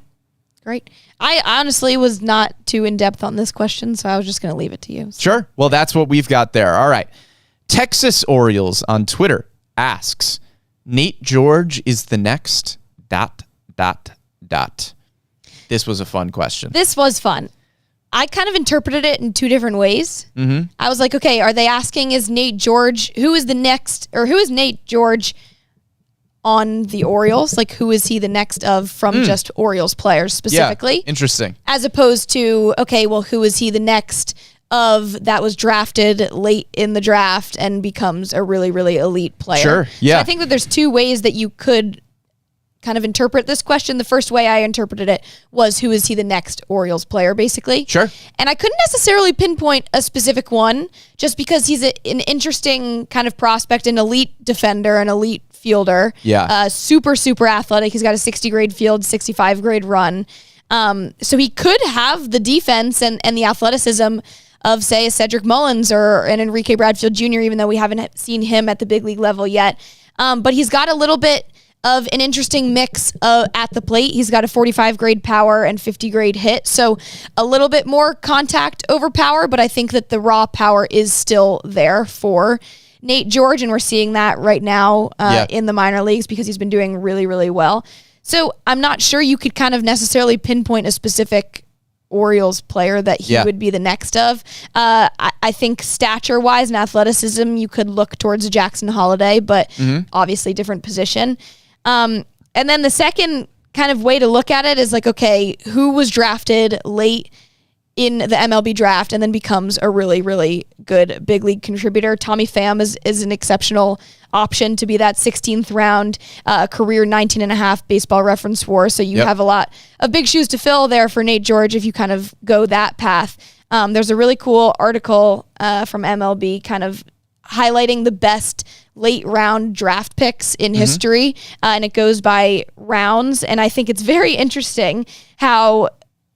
Great. I honestly was not too in-depth on this question, so I was just going to leave it to you. So. Sure. Well, that's what we've got there. All right. Texas Orioles on Twitter asks, Nate George is the next ... This was a fun question. This was fun. I kind of interpreted it in two different ways. Mm-hmm. I was like, okay, are they asking who is Nate George on the Orioles? Like, who is he the next of from just Orioles players specifically? Yeah, interesting. As opposed to, okay, well, who is he the next of that was drafted late in the draft and becomes a really, really elite player? Sure, yeah. So I think that there's two ways that you could kind of interpret this question. The first way I interpreted it was, who is he the next Orioles player, basically? Sure. And I couldn't necessarily pinpoint a specific one just because he's an interesting kind of prospect, an elite defender, an elite fielder. Yeah. Super, super athletic. He's got a 60 grade field, 65 grade run. So he could have the defense and the athleticism of, say, a Cedric Mullins or an Enrique Bradfield Jr., even though we haven't seen him at the big league level yet. But he's got a little bit of an interesting mix at the plate. He's got a 45 grade power and 50 grade hit. So a little bit more contact over power, but I think that the raw power is still there for Nate George, and we're seeing that right now in the minor leagues because he's been doing really, really well. So I'm not sure you could kind of necessarily pinpoint a specific Orioles player that he would be the next of. I think stature-wise and athleticism, you could look towards Jackson Holliday, but obviously different position. And then the second kind of way to look at it is like, okay, who was drafted late in the MLB draft and then becomes a really, really good big league contributor? Tommy Pham is an exceptional option to be that 16th round career 19.5 Baseball Reference WAR. So you have a lot of big shoes to fill there for Nate George if you kind of go that path. There's a really cool article from MLB kind of highlighting the best late round draft picks in history, and it goes by rounds. And I think it's very interesting how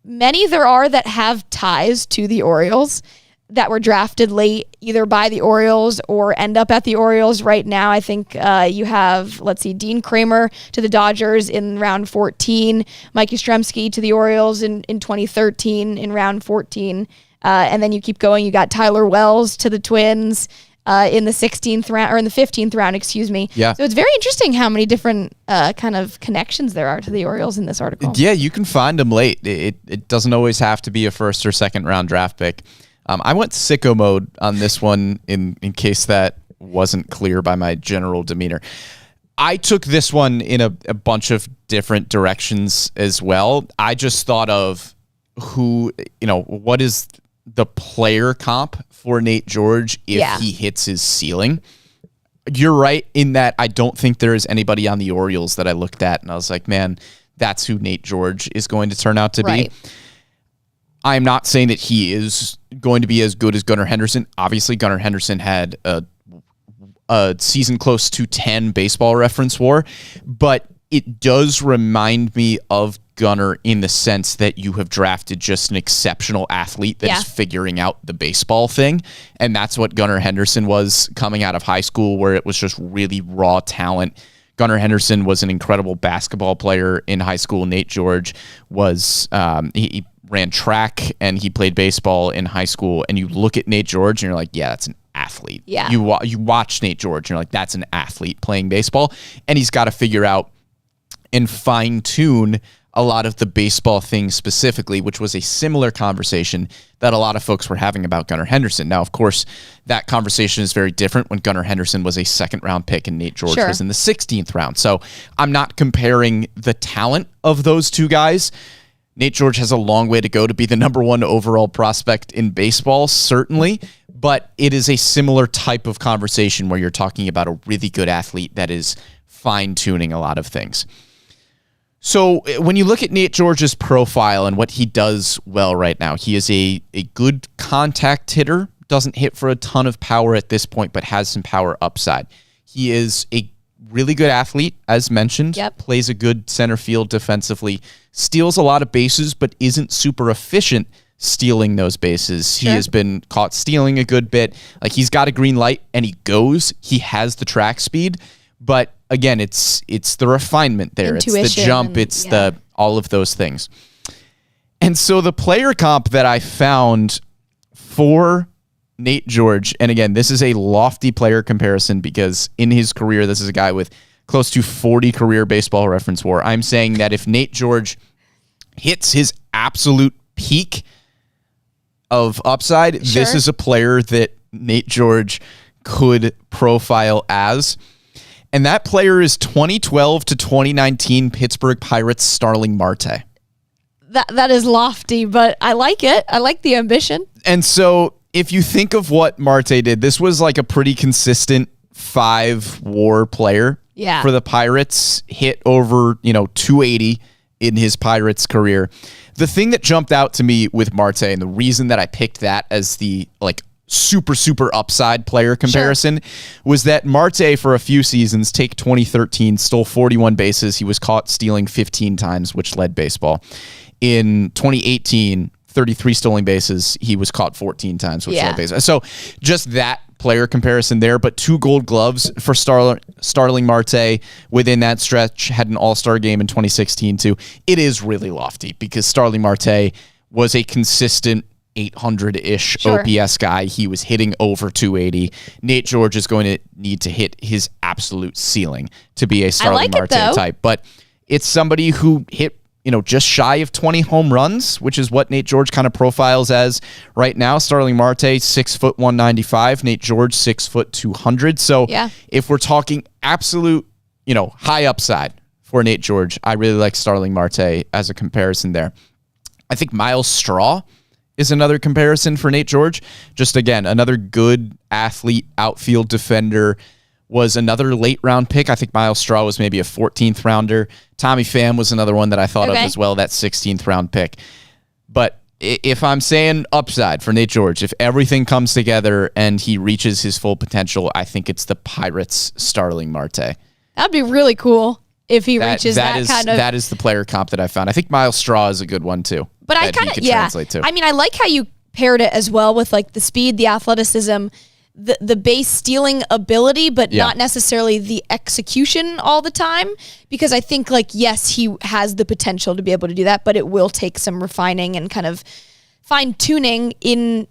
many there are that have ties to the Orioles that were drafted late, either by the Orioles or end up at the Orioles right now. I think you have, Dean Kramer to the Dodgers in round 14, Mike Yastrzemski to the Orioles in 2013 in round 14. And then you keep going. You got Tyler Wells to the Twins in the 16th round, or in the 15th round, excuse me. Yeah. So it's very interesting how many different kind of connections there are to the Orioles in this article. Yeah, you can find them late. It doesn't always have to be a first or second round draft pick. I went sicko mode on this one in case that wasn't clear by my general demeanor. I took this one in a bunch of different directions as well. I just thought of what is the player comp for Nate George if he hits his ceiling. You're right in that I don't think there is anybody on the Orioles that I looked at and I was like, man, that's who Nate George is going to turn out to be. I'm not saying that he is going to be as good as Gunnar Henderson. Obviously, Gunnar Henderson had a season close to 10 Baseball Reference WAR, but it does remind me of Gunnar in the sense that you have drafted just an exceptional athlete that is figuring out the baseball thing. And that's what Gunnar Henderson was coming out of high school, where it was just really raw talent. Gunnar Henderson was an incredible basketball player in high school. Nate George was, he ran track and he played baseball in high school. And you look at Nate George and you're like, yeah, that's an athlete. Yeah. You watch Nate George and you're like, that's an athlete playing baseball. And he's got to figure out and fine tune a lot of the baseball things specifically, which was a similar conversation that a lot of folks were having about Gunnar Henderson. Now, of course, that conversation is very different when Gunnar Henderson was a second-round pick and Nate George was in the 16th round. So I'm not comparing the talent of those two guys. Nate George has a long way to go to be the number one overall prospect in baseball, certainly, but it is a similar type of conversation where you're talking about a really good athlete that is fine-tuning a lot of things. So when you look at Nate George's profile and what he does well right now, he is a good contact hitter, doesn't hit for a ton of power at this point, but has some power upside. He is a really good athlete, as mentioned, plays a good center field defensively, steals a lot of bases, but isn't super efficient stealing those bases. He has been caught stealing a good bit. Like, he's got a green light and he goes. He has the track speed, but again, it's the refinement there. Intuition, it's the jump. It's the all of those things. And so the player comp that I found for Nate George, and again, this is a lofty player comparison because in his career, this is a guy with close to 40 career Baseball Reference WAR. I'm saying that if Nate George hits his absolute peak of upside, this is a player that Nate George could profile as. And that player is 2012 to 2019 Pittsburgh Pirates Starling Marte. That is lofty, but I like it. I like the ambition. And so if you think of what Marte did, this was like a pretty consistent 5 WAR player for the Pirates. Hit over 280 in his Pirates career. The thing that jumped out to me with Marte, and the reason that I picked that as the super upside player comparison was that Marte for a few seasons, take 2013, stole 41 bases. He was caught stealing 15 times, which led baseball. In 2018, 33 stolen bases. He was caught 14 times, which led baseball. So just that player comparison there, but 2 Gold Gloves for Starling Marte within that stretch, had an all-star game in 2016 too. It is really lofty because Starling Marte was a consistent 800-ish OPS guy. He was hitting over 280. Nate George is going to need to hit his absolute ceiling to be a Starling Marte type. But it's somebody who hit, just shy of 20 home runs, which is what Nate George kind of profiles as right now. Starling Marte, 6 foot 195. Nate George, 6 foot 200. So if we're talking absolute, high upside for Nate George, I really like Starling Marte as a comparison there. I think Miles Straw is another comparison for Nate George. Just again, another good athlete, outfield defender, was another late round pick. I think Miles Straw was maybe a 14th rounder. Tommy Pham was another one that I thought of as well, that 16th round pick. But if I'm saying upside for Nate George, if everything comes together and he reaches his full potential, I think it's the Pirates Starling Marte. That'd be really cool if he reaches that kind of... That is the player comp that I found. I think Miles Straw is a good one too. But I kind of, translate to. I mean, I like how you paired it as well with the speed, the athleticism, the base stealing ability, but not necessarily the execution all the time. Because I think yes, he has the potential to be able to do that, but it will take some refining and kind of fine tuning in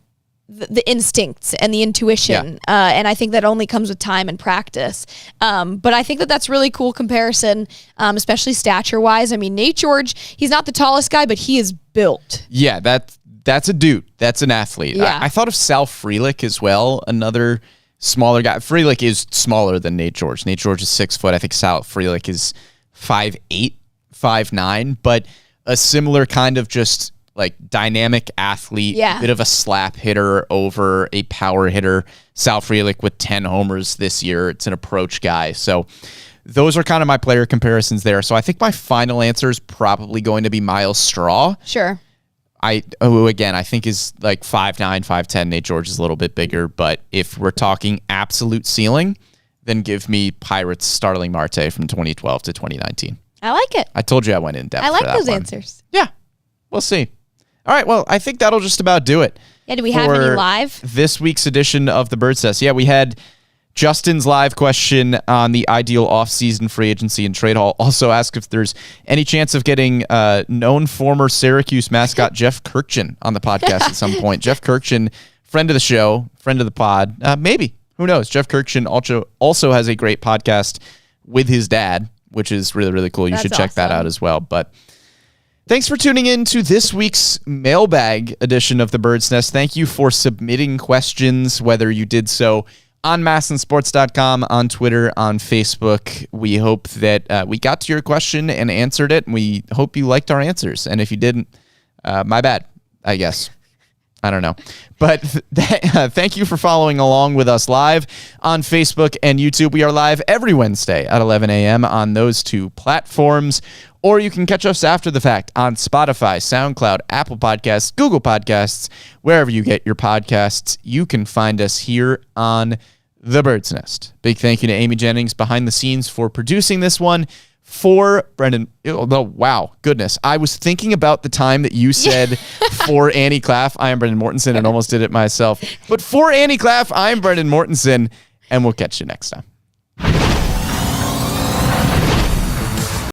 the instincts and the intuition. And I think that only comes with time and practice. But I think that's really cool comparison, especially stature wise. I mean, Nate George, he's not the tallest guy, but he is built. Yeah, that's a dude. That's an athlete. I thought of Sal Frelick as well, another smaller guy. Frelick is smaller than Nate George. Nate George is 6 foot. I think Sal Frelick is 5'8", 5'9", but a similar kind of just like dynamic athlete, bit of a slap hitter over a power hitter. Sal Frelick with 10 homers this year. It's an approach guy. So those are kind of my player comparisons there. So I think my final answer is probably going to be Miles Straw. Sure. Again, I think is like 5'9", 5'10". Nate George is a little bit bigger, but if we're talking absolute ceiling, then give me Pirates Starling Marte from 2012 to 2019. I like it. I told you I went in depth. I like for that those one. answers. Yeah, we'll see. All right, well, I think that'll just about do it. Yeah, do we have any live? This week's edition of the Bird's Nest. Yeah, we had Justin's live question on the ideal offseason free agency and trade haul. Also asked if there's any chance of getting known former Syracuse mascot Jeff Kirkjian on the podcast at some point. Jeff Kirkjian, friend of the show, friend of the pod. Maybe. Who knows? Jeff Kirkjian also has a great podcast with his dad, which is really, really cool. You should check that out as well. But thanks for tuning in to this week's mailbag edition of the Bird's Nest. Thank you for submitting questions, whether you did so on MASNsports.com, on Twitter, on Facebook. We hope that we got to your question and answered it, and we hope you liked our answers. And if you didn't, my bad, I guess. I don't know. But thank you for following along with us live on Facebook and YouTube. We are live every Wednesday at 11 a.m. on those two platforms. Or you can catch us after the fact on Spotify, SoundCloud, Apple Podcasts, Google Podcasts, wherever you get your podcasts. You can find us here on The Bird's Nest. Big thank you to Amy Jennings behind the scenes for producing this one. For Brendan, wow, goodness. I was thinking about the time that you said for Annie Claff, I am Brendan Mortensen, and almost did it myself. But for Annie Claff, I am Brendan Mortensen, and we'll catch you next time.